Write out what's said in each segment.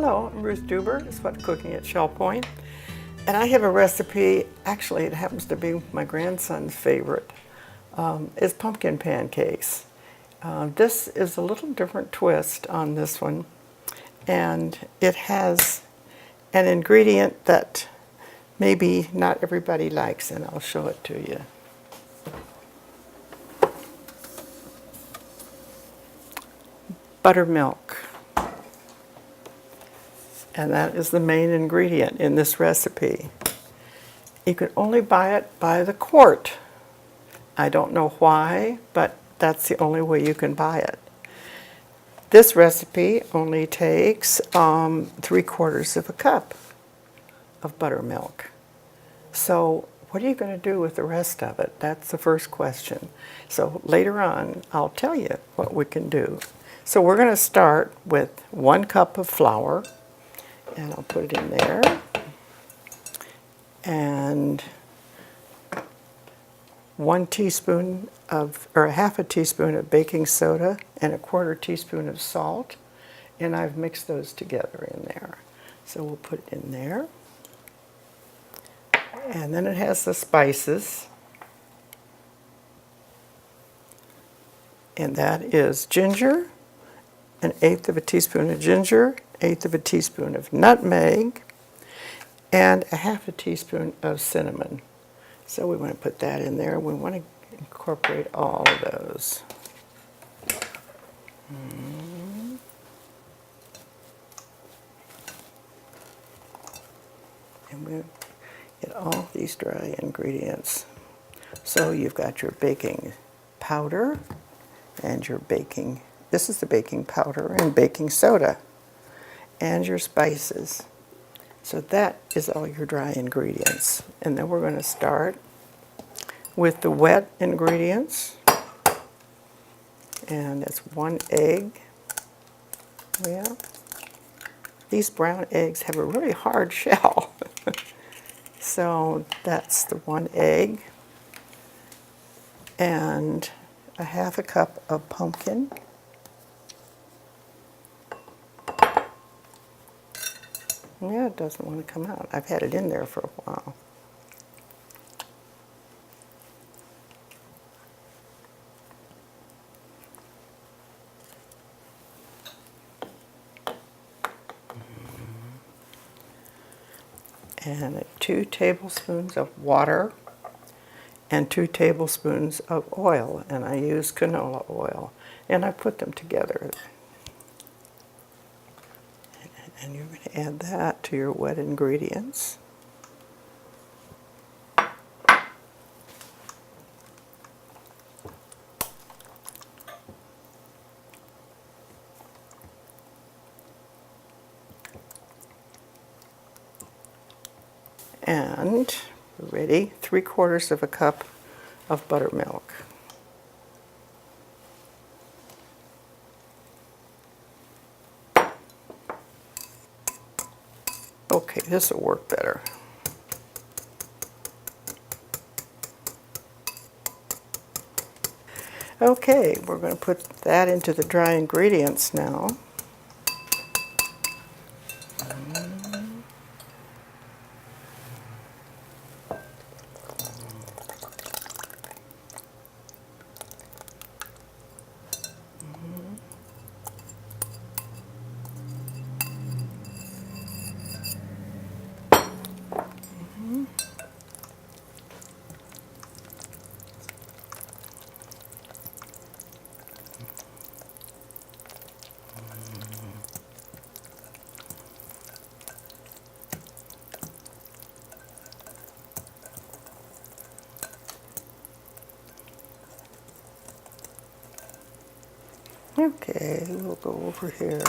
Hello, I'm Ruth Duber, it's What Cooking at Shell Point, and I have a recipe, actually it happens to be my grandson's favorite. It's pumpkin pancakes. This is a little different twist on this one, and it has an ingredient that maybe not everybody likes, and I'll show it to you. Buttermilk. And that is the main ingredient in this recipe. You can only buy it by the quart. I don't know why, but that's the only way you can buy it. This recipe only takes 3/4 of a cup of buttermilk. So what are you going to do with the rest of it? That's the first question. So later on, I'll tell you what we can do. So we're going to start with 1 cup of flour, and I'll put it in there, and 1 teaspoon of, or a half a teaspoon of baking soda, and 1/4 teaspoon of salt, and I've mixed those together in there. So we'll put it in there. And then it has the spices, and that is ginger, 1/8 of a teaspoon of ginger, 1/8 of a teaspoon of nutmeg, and a half a teaspoon of cinnamon. So we want to put that in there. We want to incorporate all of those. And we get all these dry ingredients. So you've got your baking powder and your baking, this is the baking powder and baking soda, and your spices. So that is all your dry ingredients. And then we're going to start with the wet ingredients. And it's 1 egg. Yeah. These brown eggs have a really hard shell. So that's the 1 egg. And a half a cup of pumpkin. Yeah, it doesn't want to come out. I've had it in there for a while. And 2 tablespoons of water and 2 tablespoons of oil, and I use canola oil, and I put them together. And you're going to add that to your wet ingredients. And ready, 3/4 of a cup of buttermilk. Okay, this will work better. Okay, we're going to put that into the dry ingredients now. Okay, we'll go over here.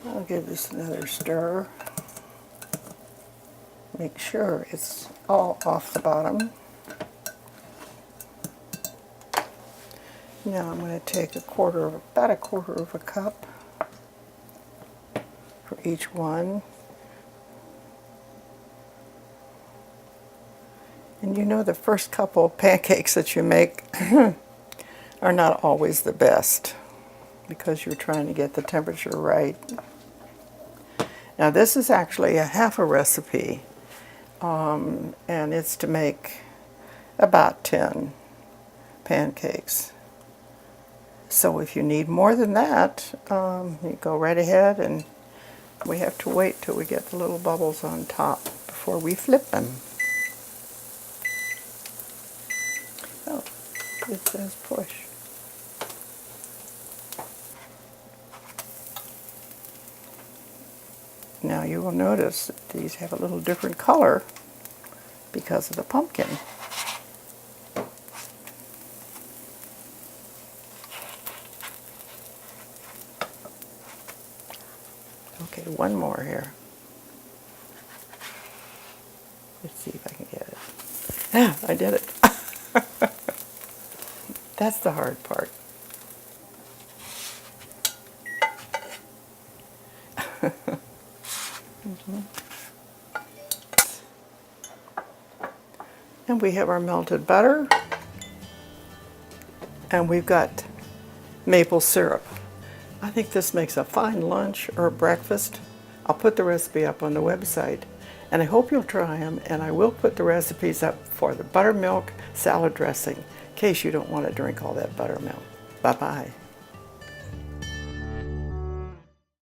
I'll give this another stir. Make sure it's all off the bottom. Now I'm going to take about a quarter of a cup for each one. And you know the first couple of pancakes that you make are not always the best because you're trying to get the temperature right. Now this is actually a half a recipe, and it's to make about 10 pancakes. So if you need more than that, you go right ahead, and we have to wait till we get the little bubbles on top before we flip them. Oh, it says push. Now you will notice that these have a little different color because of the pumpkin. Okay, one more here. Let's see if I can get it. Ah, I did it. That's the hard part. And we have our melted butter, and we've got maple syrup. I think this makes a fine lunch or breakfast. I'll put the recipe up on the website, and I hope you'll try them, and I will put the recipes up for the buttermilk salad dressing in case you don't want to drink all that buttermilk. Bye-bye.